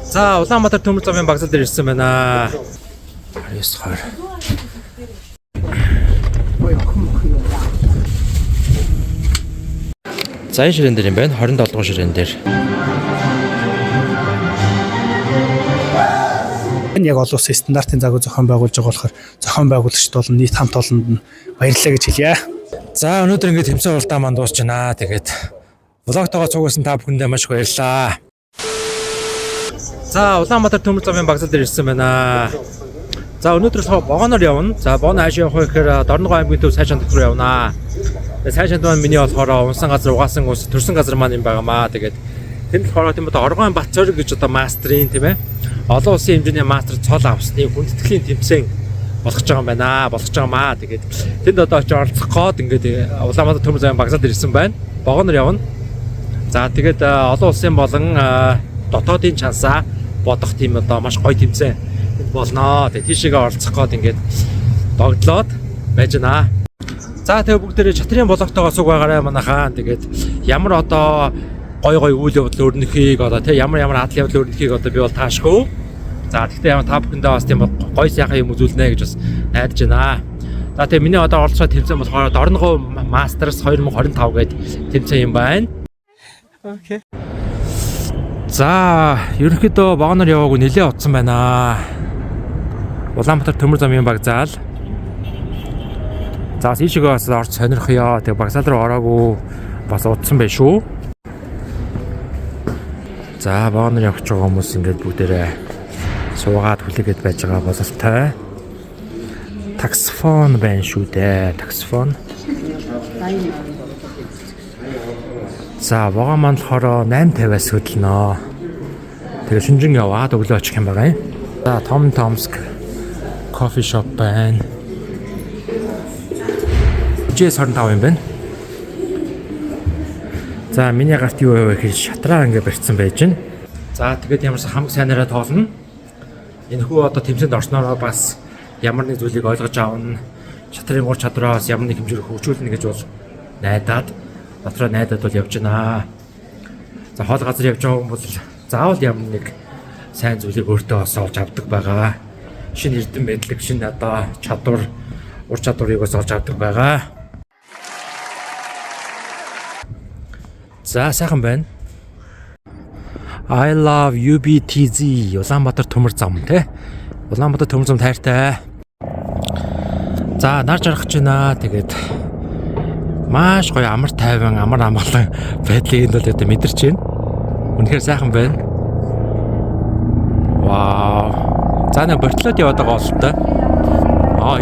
За Улаанбаатар төмөр замын багцал дээр ирсэн байна. 9:20. За энэ ширээн дээр юм байна. 27 дугаар ширээн дээр. Энэ яг олон улсын стандартын загвар зохион байгуулж байгаа болохоор зохион байгуулагчд болон нийт хамт олонд нь баярлалаа гэж хэлье. За өнөөдөр ингээд тэмцээн уралдаан маань дуусч байна. Тэгээд влогтойгоо цугуулсан та бүхэндээ маш их баярлалаа. За Улаанбаатар төмөр замын багцал дээр ирсэн байна. За өнөөдөр богоноор явна. За богоно хаашаа явах вэ гэхээр Дорногов аймгийн төв Сайшаанд руу явна. Тэгээд Сайшаанд маань миний болохоор унсан газар угаасан ус төрсэн газар маань юм байгаамаа. Тэгээд тэнд болохоор тийм одоо Оргон Батцорг гэж одоо мастрын тийм ээ. Олон улсын хэмжээний мастер цол авсны хүндэтгэлийн тэмцээн болгож байгаа юм байна. Болгож байгаамаа. Тэгээд тэнд одоо очиж оролцох гээд ингээд Улаанбаатар төмөр замын багцал дээр ирсэн байна. Богоноор явна. За тэгээд олон улсын болон дотоодын чансаа бодох тийм одоо маш гоё тэмцээн болно. Тэгээ тийшээгээ оролцох гээд ингээд догдлоод байж байна. За тэгээ бүгдээрээ чатрын блоктойгоо суг байгаарай манайхаа. Тэгээд ямар одоо гоё үйл явдал өрнөхийг одоо тэг ямар адал явдал өрнөхийг одоо би бол таашгүй. За тэгтээ ямар та бүхэндээ бас тийм гоё сайхан юм үзүүлнэ гэж бас найдаж байна. За тэгээ миний одоо оролцоо тэмцээн болохоор Дорногов Masters 2025 гэдэг тэмцээн юм байна. Окей. За ерөнхийдөө богоноор яваагүй нэлээд утсан байна. Улаанбаатар төмөр замын багцаал. За ийшээгээ бас орж сонирхъё. Тэгээ багцаал руу ороогүй бас утсан байх шүү. За богоноор явж байгаа хүмүүс ингээд бүгдээрээ суугаад хүлээгээд байж байгаа бололтой. Таксофон байна шүү дээ. Таксофон. За богоо маань болохоор 8:50-аас хөдлөнө. Тэгээ шинжин яваад өглөө очих юм байгаа юм. За Том Томск кофе шоп байна. G25 юм байна. За миний гарт юу вэ гэхээр шатраа ингээ барьцсан байж гэн. За тэгээд ямарсан хамаг сайнараа тоолно. Энэ хүү одоо тэмцээнд орсноороо бас ямар нэг зүйлийг ойлгож аавна. Шатрын ур чадвараас ямар нэг хэмжээр хөгжүүлнэ гэж бол найдаад дотроо найдаад бол явж байна. За хоол газар явж байгаа хүмүүс заавал ямар нэг сайн зүйлийг өөртөө бас олж авдаг байгаа. Шинэ эрдэм мэдлэг, шинэ одоо чадвар, ур чадварыг бас олж авдаг байгаа. За сайхан байна. I love UBTZ Улаанбаатар төмөр зам те. Улаанбаатар төмөр зам тайртай. За нар жаргах гэж байна. Тэгээд маш гоё амар тайван амар амгалан байдлыг энэ бол одоо мэдэрч байна. Үнэхээр сайхан байна. Вау. За нэг бортолоод яваад байгаа бололтой.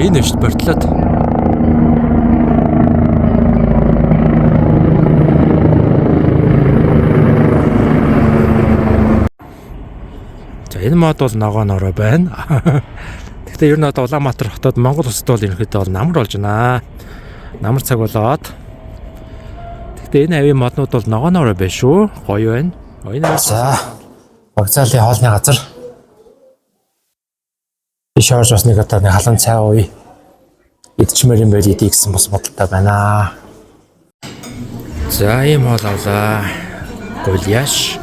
Энэ шүү дээ бортолоод. За энэ мод бол ногоонороо байна. Гэхдээ ер нь одоо Улаанбаатар хотод Монгол улсад бол ерөнхийдөө бол намар болж байна. Намар цаг болоод. Гэхдээ энэ авийн моднууд бол ногооноор байна шүү. Гоё байна. За багцаалын хоолны газар. Ишаарж бас нэг одоо халуун цай ууя. Идчмээр юм байл идэх гэсэн бас бодолтой байна. За ийм хоол авлаа. Гуляш,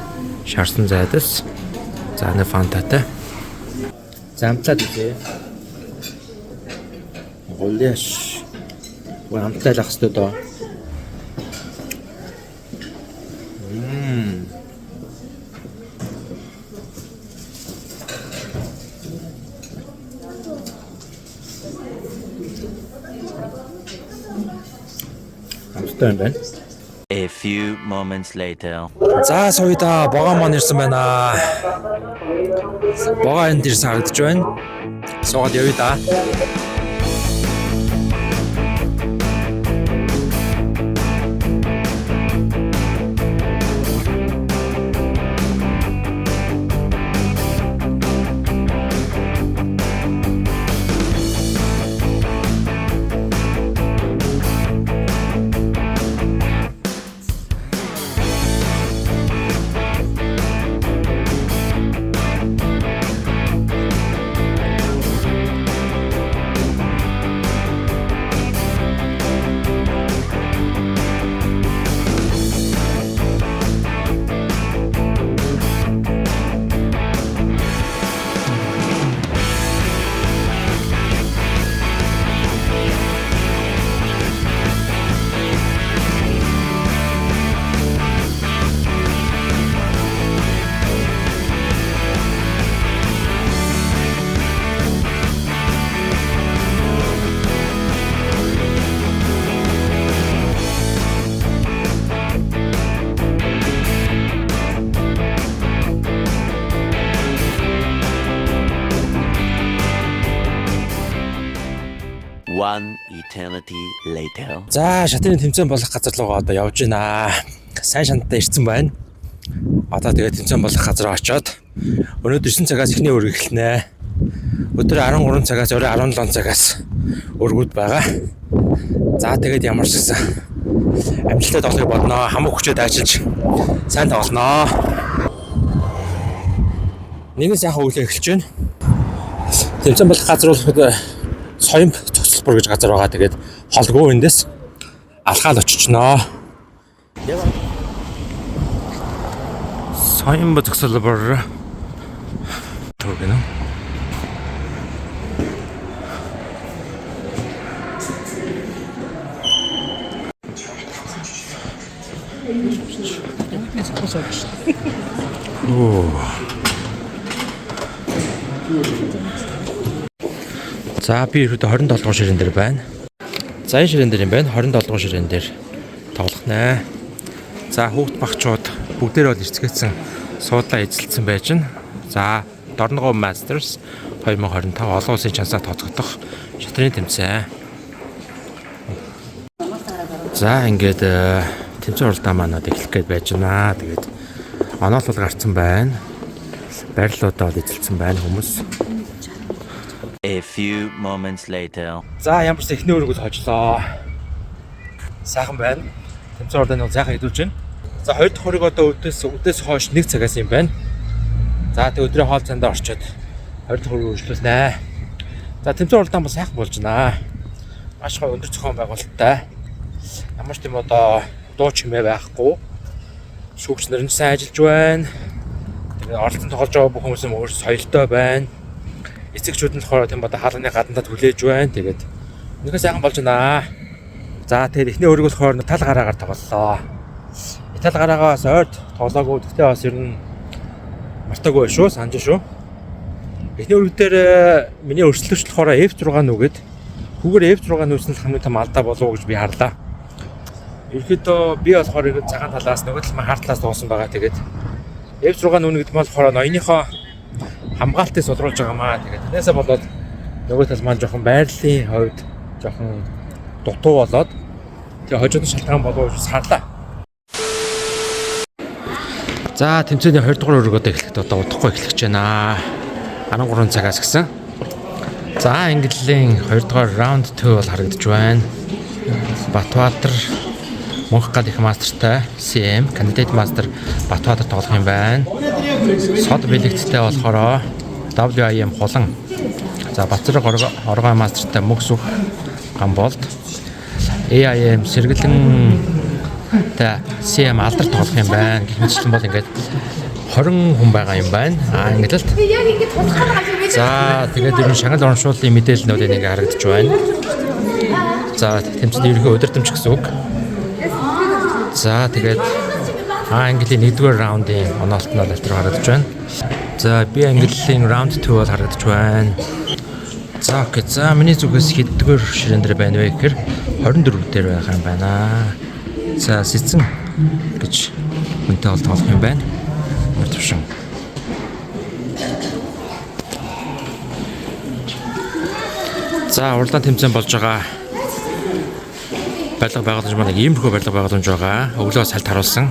шарсан зайдас. За нэг фантатай. Замтлаад үзье. Гуляш. Амтлал ах хэвээр доо. A few moments later. За сууя богоо маань ирсэн байна. Богоо энд ирсэн харагдаж байна. Суугаад явъя да. One eternity later. За шатны тэмцээн болох газар руугаа одоо явж байна. Сайн шантаа ирсэн байна. Одоо тэгээд тэмцээн болох газар очоод өнөөдөр 9 цагаас эхний өргө эхэлнэ. Өдөр 13 цагаас орой 17 цагаас өргүүд байгаа. За тэгээд ямар ч гэсэн амжилттай тоглохыг бодноо. Хамаг хүчээр ажиллаж сайн тоглоноо. Нэгээс яхаа өглөө эхэлж байна. Тэмцээн болох газар бол Соёмб цогцлбор гэж газар байгаа. Тэгээд холгүй эндээс алхаал очичноо. Соёмб цогцлбор төргөнө. За би ихэд 27 дугаар ширээн дээр байна. За энэ ширээн дээр юм байна. 27 дугаар ширээн дээр тоглох нэ. За хүүхд багчууд бүгдээр бол ирцгээсэн суудлаа эзэлсэн байж гэн. За Дорногов Masters 2025 олон улсын чансаа тооцогдох шатрын тэмцээн. За ингээд тэмцээн уралдаан манад эхлэх гээд байж байна. Тэгээд оноол бол гарцсан байна. Барилуудаа бол эзэлсэн байна хүмүүс. A few moments later. За ямар ч эхний өргөл хожлоо. Сайхан байна. Тэмцээн уралдааны бол сайхан хэдүүлж байна. За хоёр дахь өрөг одоо өдөөс хойш 1 цагаас юм байна. За тэг өдрийн хоол цандаа орчоод хоёр дахь өргөг үргэлжлүүлнэ. За тэмцээн уралдаан бол сайхан болж байна. Маш гоё өндөр зохион байгуулалттай. Ямар ч юм одоо дуу чимээ байхгүй. Шүүгч нар нь сайн ажиллаж байна. Тэгээд оролцсон тоглож байгаа бүх хүмүүс өөр соёлтой байна. Эцэгчүүд нь болохоор тийм одоо хаалганы гаднаад хүлээж байна. Тэгээд нэг сайхан болж байна. За тэгээд эхний өргөл болохоор тал гараагаар тоглолоо. Тал гараагаас ойрт тоглоогүй. Гэхдээ бас ер нь мартаагүй шүү, санаж шүү. Эхний өргөл дээр миний өрсөлдөгч болохоор F6 нүгэд хүүгээр F6 нүүсэн л хамгийн том алдаа болов уу гэж би харлаа. Ерөнхийдөө би болохоор цагаан талаас нөгөө талын хар талаас дуусан байгаа. Тэгээд F6 нүнэ гэдэг нь болохоор ноёныхоо хамгаалтыг сулруулж байгаа маа. Тэгээд тэрнээсээ болоод нөгөө тал маань жоохон байрлалын хувьд жоохон дутуу болоод тэгээ хожууд шалтгаан болов уу гэж харлаа. За тэмцээний 2 дугаар өргөд одоо эхлэхэд одоо удахгүй эхлэж байна. 13 цагаас гисэн. За Английн 2 дугаар раунд 2 бол харагдаж байна. Батбаатар Мөнхгад их мастертай CM кандидат мастер Батбаатар тоглох юм байна. Сод бэлэгттэй болохоор WIM хулан. За Бацраг оргой мастертай Мөхсүх Гамболд. AIM сэргэлэн CM алдар тоглох юм байна. Гэх мэтчлэн бол ингээд 20 хүн байгаа юм байна. Ингээд л. За тэгээд ер нь шагнал урамшууллын мэдээлэлнүүд нэг харагдаж байна. За тэмцээний ерөнхий удирдамж гэсэн үг. За тэгээд Английн 1-р раундын оноолт нь альтер харагдаж байна. За би Английн раунд 2 бол харагдаж байна. За окей. За миний зүгээс хэддгээр ширээн дээр байна вэ гэхээр 24 дээр байх юм байна. За Сэцэн гэж үнтэй бол тоглох юм байна. Төвшин. За уралдаан тэмцээн болж байгаа. Барилга байгууламж маань иймэрхүү барилга байгууламж байгаа. Өглөө салт харуулсан.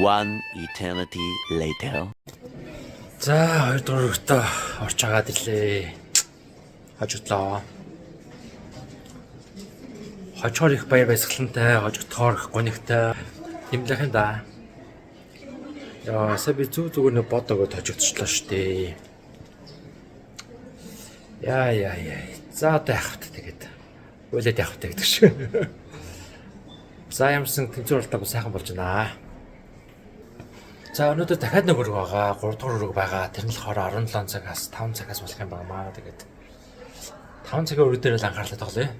One eternity later. За 2 дугаар өртөө орч агаад ирлээ. Хожигдлоо. Хожихоор их баяр баясгалантай, хожигдохоор их гонигтай тэмлэх юм да. Яа, саби зүгээр нэг бодоогоо хожигдчихлоо шүү дээ. Яа. За одоо явахт тэгээд уйлаад явахт гэдэг шиг. За ямарсан тэмцээн уралдааг сайхан болж байна. За өнөөдөр дахиад нэг өрөг байгаа. 3 дугаар өрөг байгаа. Тэр нь болохоор 17 цагаас 5 цагаас болох юм байна. Тэгээд 5 цагийн өрөг дээр л анхаарлаа тоглоё.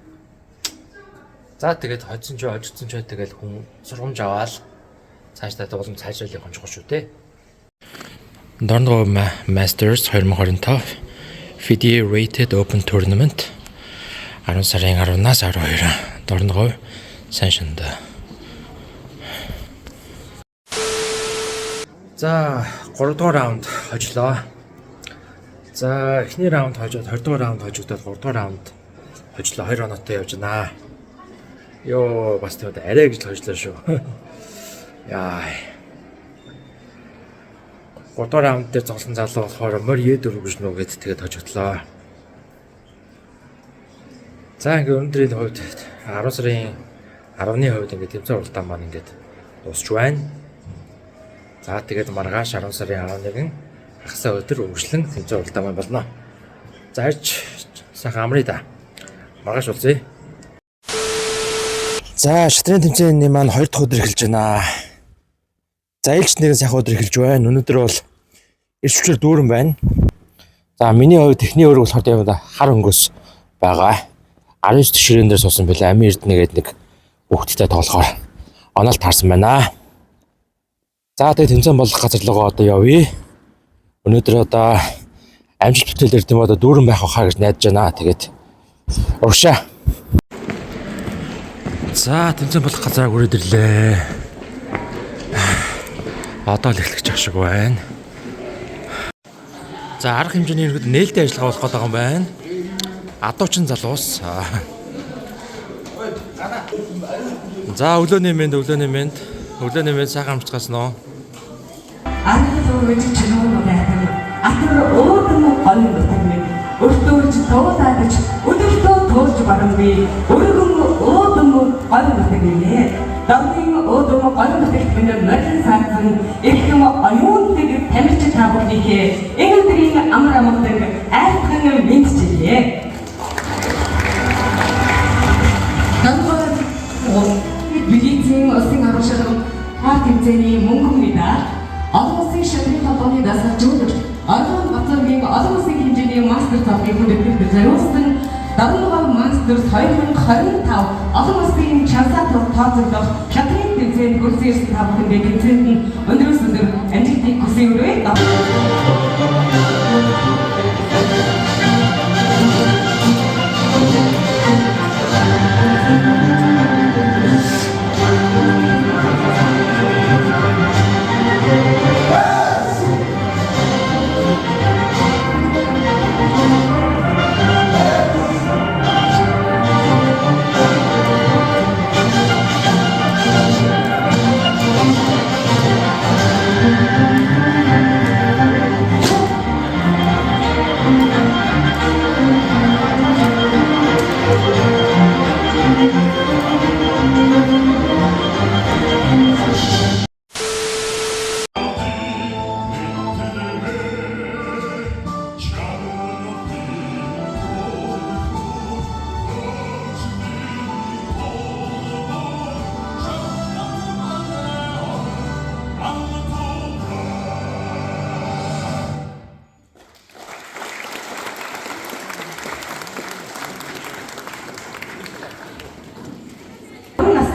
За тэгээд хожсон ч тэгээд хүн сургамж аваад цаашдаа дуулам цаашаал явах юм шүү дээ. Дорногов Masters 2025 FIDE Rated Open Tournament 10 сарын 10-наас 12 Дорногов Саншинд. За 3 дугаар раунд хожлоо. За эхний раунд хожоод 20 дугаар раунд хожигдоод 3 дугаар раунд хожлоо 2 оноотой явж байна. Йоо бас тэгээд арай гэж хожлоо шүү. Яа. 3 дугаар раунд дээр зогсон залуу болохоор морь Е4 гэж нүгэд тэгээд хожигдлоо. За ингээ өнөөдрийн хувьд 10 сарын 10-ны хувьд ингээ тэмцээн уралдаан маань ингээд дуусч байна. За тэгээд маргааш 10 сарын 11 хагасаа өдөр үргэлжлэн тэмцээн уралдаан маань болно. За ирж сайхан амрыг да. Маргааш уулзъя. За шатрын тэмцээний маань 2 дахь өдөр эхэлж байна. За ээлж нэгэн сайхан өдөр эхэлж байна. Өнөөдөр бол иршвчээр дүүрэн байна. За миний хувьд техний өөр болохоор хар өнгөс байгаа. 19 тишрэн дээр суусан байлаа. Амин эрдэнэ гэдэг нэг хүүхдтэй тоглохоор оноол таарсан байна. За тэгээд тэмцээн болох газар руугаа одоо явъя. Өнөөдөр одоо амжилт бүтээлээр тийм одоо дүүрэн байх хаа гэж найдаж байна. Тэгээд урагшаа. За тэмцээн болох газараа хүрээд ирлээ. Одоо л эхлэх шиг байна. За арга хэмжээний ерөөд нээлттэй ажиллагаа болох гэдэг юм байна. Адуучин залуус. За өглөөний мэнд сайхан амжцгаас нөө. Анхны үеч чингэн байдаг. Атар өөдөн гол байдаг. Өртөөж тоодаа гэж өдөртөө тоож барамгүй. Өргөн өөдөн гол байдаг нэ. Давгийн өөдөн гол байдаг бид нар саасан их юм аюундаг тамирч таабхнийхээ энэдрийн амар амгадаг айххан мэдчихлээ. Бидний улсын арга хаа тэмцээний мөнгөмнийда олон улсын шатрын холбооны дасгал зөвлөлт олон батлагийн олон улсын хэмжээний мастер цовгийн хүндэтгэл зориулсан 76 мастерс 2025 олон улсын чансаа тооцоглох шатрын тэмцээнд хүрсэн ирсэн та бүхэндээ тэмцээнд нь өнөөдрөөс өндөр амжилтыг хүсье.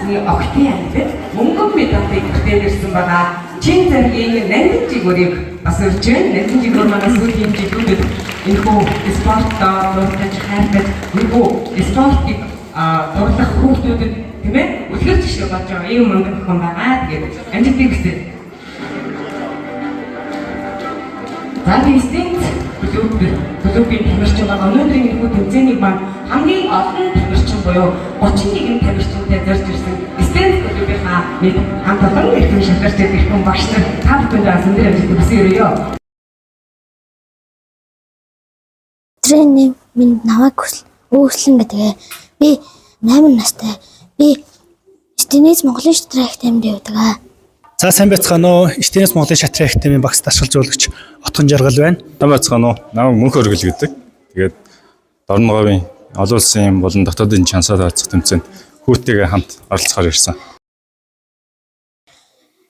Октын ангид мөнгөн медалийг бүтээлэрсэн байгаа. Чин зэргийн нандин жигүүрийг бас өрж байна. Нандин жигүүр манай сүүлийн жигүүрүүд энэхүү спортоор дуртаж хайртай энэхүү спортыг дурлах хүүхдүүдэд тийм ээ үлгэр жишээ болж байгаа. Ийм мөнгөн охин байгаа. Тэгээд амжилтыг хүсье. За инстинкт клубын тамирчин байгаа. Өнөөдрийн энэхүү тэмцээний маань хамгийн олон тамирчин буюу 31 тамирчинтай зорж ирсэн Стенс клубынхаа нэг хамт олон эрхэм шалгартад ирхэн багш нар та бүхэнд өндөр амжилт хүсье. Тренинг минь намайг үүслэн гэдгээ би 8 настай. Би Стенс Монголын шатрын академид явдаг. За сайн байцгаана уу? Стенс Монголын шатрын академийн багц дашгал зөвлөгч Отгон Жаргал байна. Сайн байцгаана уу? Намайг Мөнх Өргөл гэдэг. Тэгээд Дорноговын олон улсын болон дотоодын чансаа таарцах тэмцээнд хүүтэйгээ хамт оролцохоор ирсэн.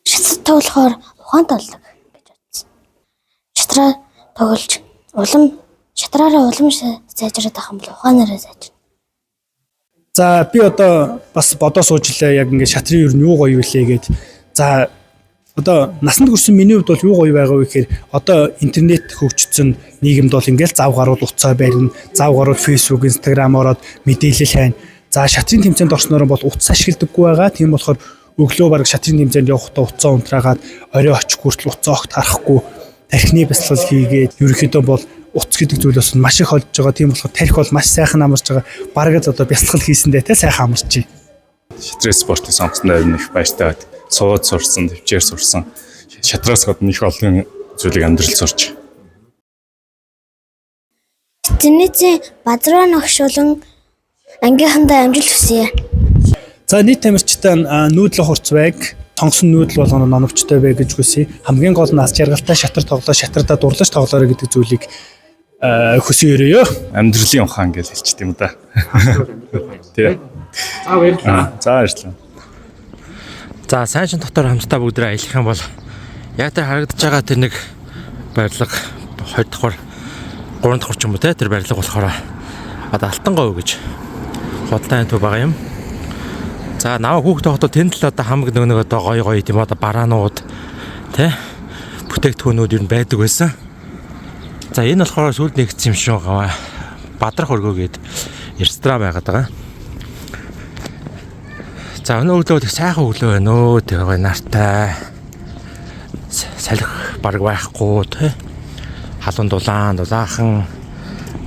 Шатраа тоглохоор ухаан толдог гэж бодсон. Шатраа тоглож шатраараа улам сайжраад ах юм бол ухаанаараа сайжрна. За би одоо бас бодоо суужилаа яг ингээд шатрын юу нь юу гоё вүлээ гээд. За одоо насанд хүрсэн миний хувьд бол юу гоё байгаа вэ гэхээр одоо интернет хөгжсөн нийгэмд бол ингээд зав гарууд утсаа барина, зав гарууд Facebook, Instagram ороод мэдээлэл хайна. За шатрын тэмцээнд орсноор бол утас ашигладаггүй байгаа. Тийм болохоор өглөө баг шатрын тэмцээнд явахдаа уцаа унтраагаад орой очих хүртэл уцаа огт харахгүй тархины бясалгал хийгээд ерөнхийдөө бол утас гэдэг зүйлээс нь маш их олж байгаа. Тийм болохоор тархи бол маш сайхан амарч байгаа. Бараг л одоо бясалгал хийсэндээ те сайхан амарч. Шатрын спортыг сонгосноо их баяртай байд. Сууд сурсан, төвчээр сурсан. Шатраас гадна их олон зүйлийг амьдрал сурч. Тэнэцэн бадраа ногшуулан ангийнхандаа амжилт хүсье. За нийт тамирчтай нүүдэл хурц байг, тонгсон нүүдэл болгоно номчтой бай гэж хүсье. Хамгийн гол нь аз жаргалтай шатар тоглоо, шатардаа дурлаж тоглоорой гэдэг зүйлийг хүсье өрөөё. Амьдралын ухаан гэж хэлчих юм да. Тий. За баярлалаа. За баярлалаа. За сайн шин дотор хамтдаа бүгдээ аялах юм бол яг тэр харагдаж байгаа тэр нэг барилга 2 дахь 3 дахь ч юм уу те тэр барилга болохоор одоо алтан говь гэж худалдааны төв байгаа юм. За наваа хүүхд тохдоо тэнд л одоо хамаг нэг одоо гой тийм одоо бараанууд те бүтээгдэхүүнүүд ер нь байдаг байсан. За энэ болохоор сүүлд нэгдсэн юм шиг байгаа. Бадрах өргөө гээд ресторан байгаад байгаа. За өнөө өглөө их сайхан өглөө байна өө тэгээ нартай салхи баг байхгүй те халуун дулаахан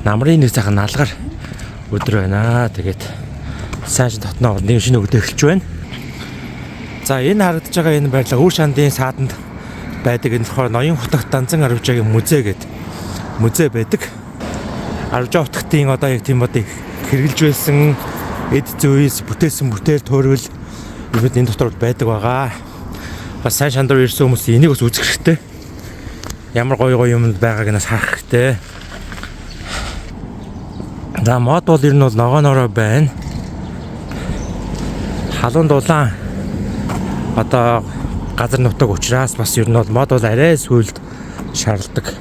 намрын нэг сайхан налгар өдөр байна. Тэгээд сайн шин дотноо нэг шинэ өглөө эхэлж байна. За энэ харагдаж байгаа энэ барилга Үр шандын сааданд байдаг энэ болохоор ноён хутагт Данзан Арвжагийн музей гэдэг музей байдаг. Арвжаа хутагтын одоо яг тийм одоо хэрэгжилж байсан эд зүйс бүтээсэн бүтээл төрөл юмуд энэ дотор байдаг байгаа. Бас сайн шандар ирсэн хүмүүс энийг бас үзэх хэрэгтэй. Ямар гоё юмд байгааг нас харах хэрэгтэй. За мод бол ер нь бол ногоонороо байна. Халуун дулаан одоо газар нутаг учраас бас ер нь бол мод бол арай сүлд шаарддаг.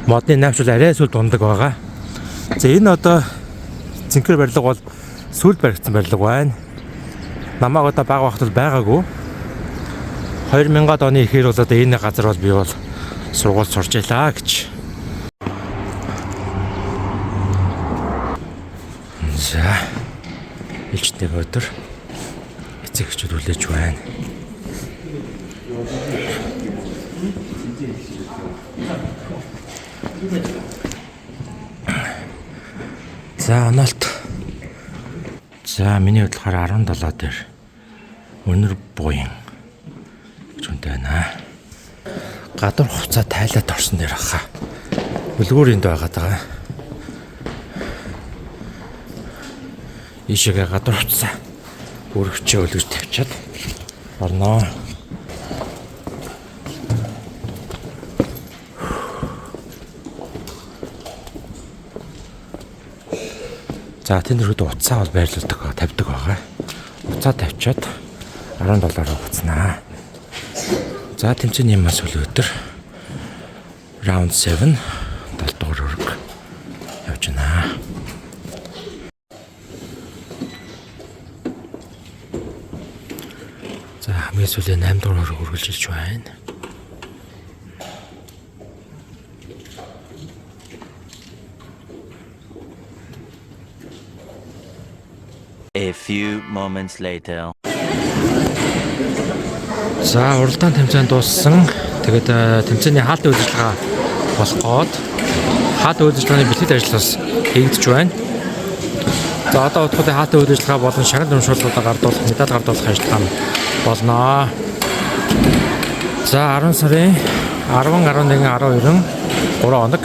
Модны навч бол арай сүлд ундаг байгаа. За энэ одоо цэнхэр барилга бол сүлд баригдсан барилга байна. Намайг одоо баг багт бол байгаагүй. 2000-ад оны ихээр бол одоо энэ газар бол би бол сургууль сурч ялаа гэж. За илчдэг өдөр эцэгчүүд үлээж байна. За онолт. За миний бодлохоор 17 дээр өнөр буян гэж үнтэй байна. Гадар хувцас тайлаад орсон дээр хаа. Үлгүүринд байгаад байгаа. Ишээгээ гадар хувцас өргөчөө өлгөж тавьчаад орноо. За тэнд рүү утсаа бол байрлуулдаг тавьдаг байгаа. Утсаа тавьчаад 17-оор уцнаа. За тэмцээний юмас өдөр round 7 далдуур өрг явж байна. За хамгийн сүүлийн 8 дугаар өрг үргэлжилж байна. A few moments later. За уралдаан тэмцээн дууссан. Тэгээд тэмцээний хаалтын удирдлага болгоод хаалтын удирдлагын бэлтгэл ажил бас хийгдэж байна. За одоо удахгүй хаалтын удирдлага болон шагнал урамшууллуудаа гардуулах, медаль гардуулах ажиллагаа болно. За 10 сарын 10, 11, 12 3 хоног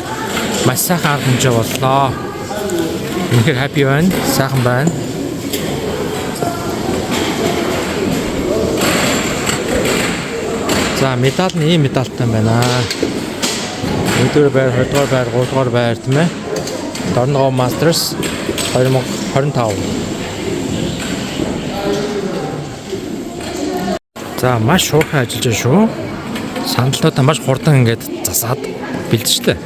маш сайхан арга хэмжээ боллоо. Үнэхээр happy байна, сайхан байна. За медаль нь ийм медальтай байна. 1-р байр, 2-р байр, 3-р байр тийм ээ. Дорногов Masters 2025. За маш шуурхай ажиллаж байна шүү. Сандалтуудаа маш хурдан ингээд засаад бэлдчихлээ.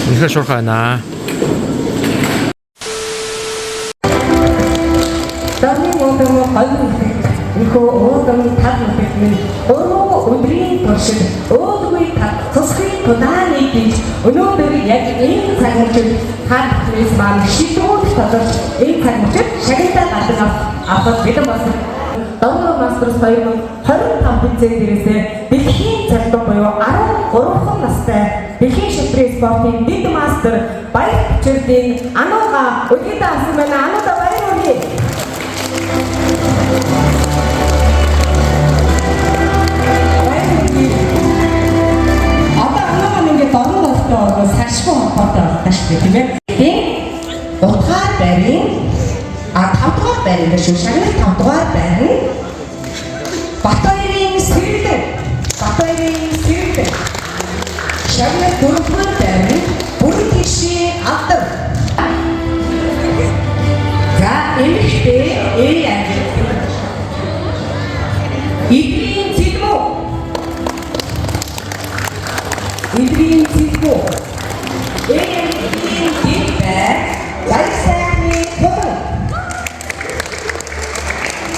Үнэхээр шуурхай байна. Дорны модон хоёр Нихөө өөдөн тал мэдмэн өөрөө өдрийн туршид өөдгүй тал цусхын тудааны гэж өнөөдөр яг энэ цагт хаад плейс маань шийдвэр тодорч энэ цагт шагналтаа гадна авах бэлэн болсон. Дорноо Мастерс 2025 хэмжээ дээрээсээ дэлхийн цалин буюу 13 настай дэлхийн шатрын спортын дэд мастер баяр хүчирдийн Анууга үлгэдэ авсан байна. Анууда баяр хүргэе. Дорноо сашгүй холбоотой байна шүү дээ, тийм ээ. Тийм. Утгаар байрын 5 дугаар байрын биш үү? Шагнал 5 дугаар байрын Батбаярын сэргэлэн. Шагнал 4 дугаар байрын бүрэн тийшээ авдар. За эмэгтэй Идрийн цэлмүү. Эмэгтэй дипбэр Баясны хот.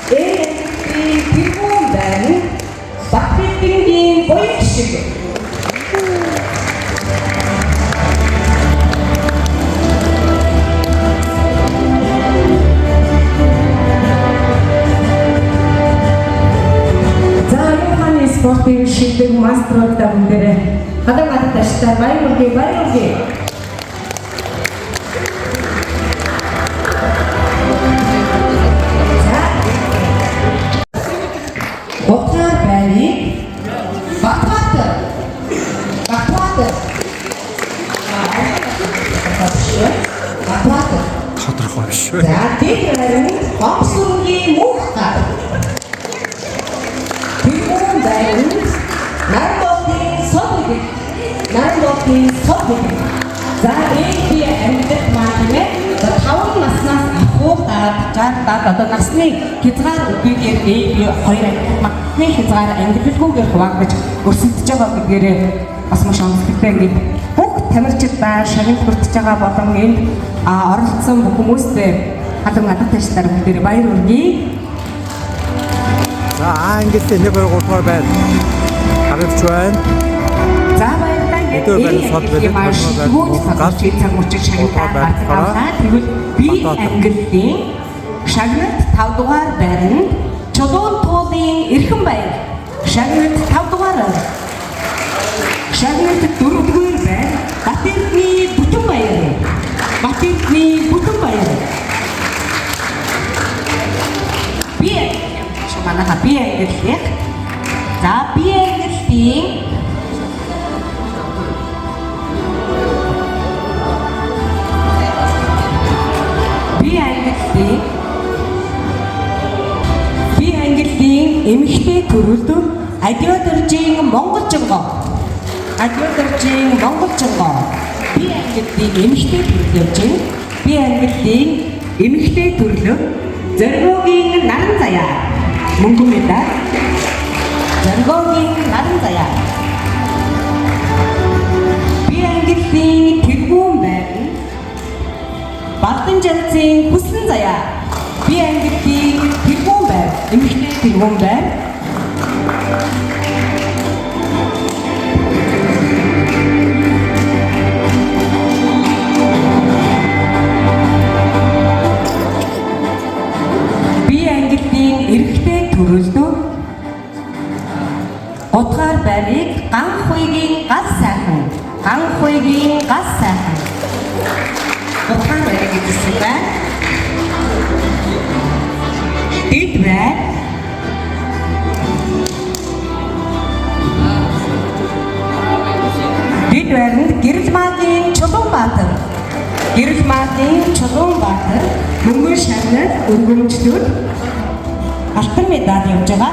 Тэргүүн Батбитгийн боёг шиг. За юуханы спортын шилдэг мастеруудаа бүгдээрээ хадгалаад таштай баяр хүргэе. Утгаар байрыг Батбатар. Тодорхой биш үү? За дэд байрын Гомсонгийн мөнх гар. Тэргүүн байрын Нарботын сод. За би амьд маань 5 наснаас ахуулаад гардаад одоо насны хязгаар үгээр би 2 насны хязгаар ангиллгүйгээр хуваагдаж өрсөлдөж байгаа гэдгээрээ бас маш онцлогтой ингээд бүх тамирчид ба шагнал бүрдэж байгаа болон энд оролцсон бүх хүмүүстээ хадан гадаад таштаар бүгдээрээ баяр хүргэе. За англи 1 2 3 дугаар байна. Харагч байна. За баярлалаа. Өдөр байна сод байдаг. Галч цаг мөчиг шагнал байна. Тэгвэл би ангиллын шагналт 5 дугаар байрны Чулуун туулын Эрхэн баяр. Шагналт 5 дугаар. Шагналт 4 дугаар байна. Батэрдний Бүтэн баяр. Би шаманаха би ангиллын. За би ангиллын эмэгтэй төрөлдөр Адиодоржийн Монголжингоо. Би ангиллын эмэгтэй төрлөө Зоргогийн наран заяа. Мөнгөн медаль. Зоргогийн наран заяа. Би ангиллын тэргүүн байрны Балдан жанцын хүслэн заяа. Би ангиллын тэргүүн байр. Эмэгтэй тэргүүн байр. Эрэгтэй төрөлдөө утгаар байрыг Ганхуйгийн гал сайхан. Утгаар байрыг гэсэн байна. Дэд байр байранд Гэрэлмаагийн Чулуун Баатар мөнгөн шагнал өргөмжлүүд алтан медаль явж байгаа.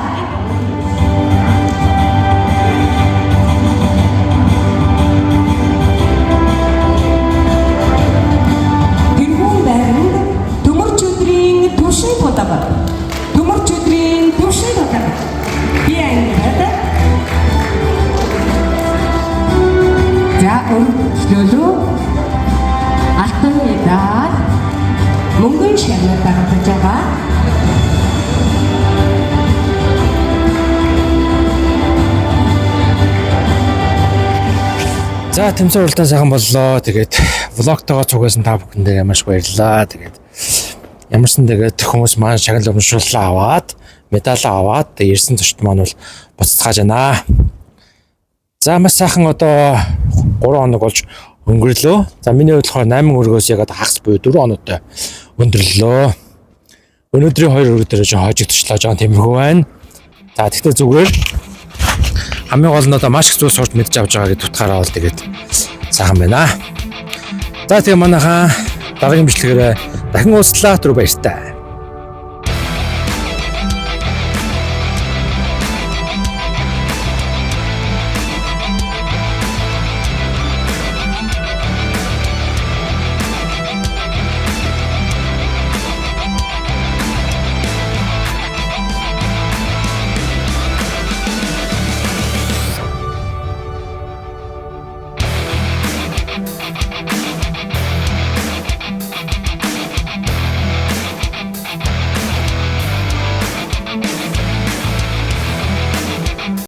Тэргүүн байранд төмөрч өдрийн төвшин тудаг. Би ангиллаад за өргөмжлөлөө алтан медаль мөнгөн шагнал гаргаж байгаа. За тэмцээн уралдаан сайхан боллоо. Тэгээд влогтойгоо цугасан та бүхэндээ маш баярлалаа. Тэгээд ямарсан тэгээд хүмүүс маань шагнал урамшууллаа аваад медаль аваад ирсэн зочд маань бол буцацгааж байна. За маш сайхан одоо 3 хоног болж өнгөрлөө. За миний хувьд болохоор 8 өргөөс яг одоо хагас буюу 4 хоногтой өндөрлөө. Өнөөдрийн 2 өргө дээр жоо хожигдчихлаа жоо тиймэрхүү байна. За тэгтээ зүгээр хамгийн гол нь одоо маш их зүйл сурч мэдж авч байгаа гэдэг утгаараа бол тэгээд сайхан байна. За тэгээ манайхаа дараагийн бичлэгээр дахин уулзлаа. Түр баяртай.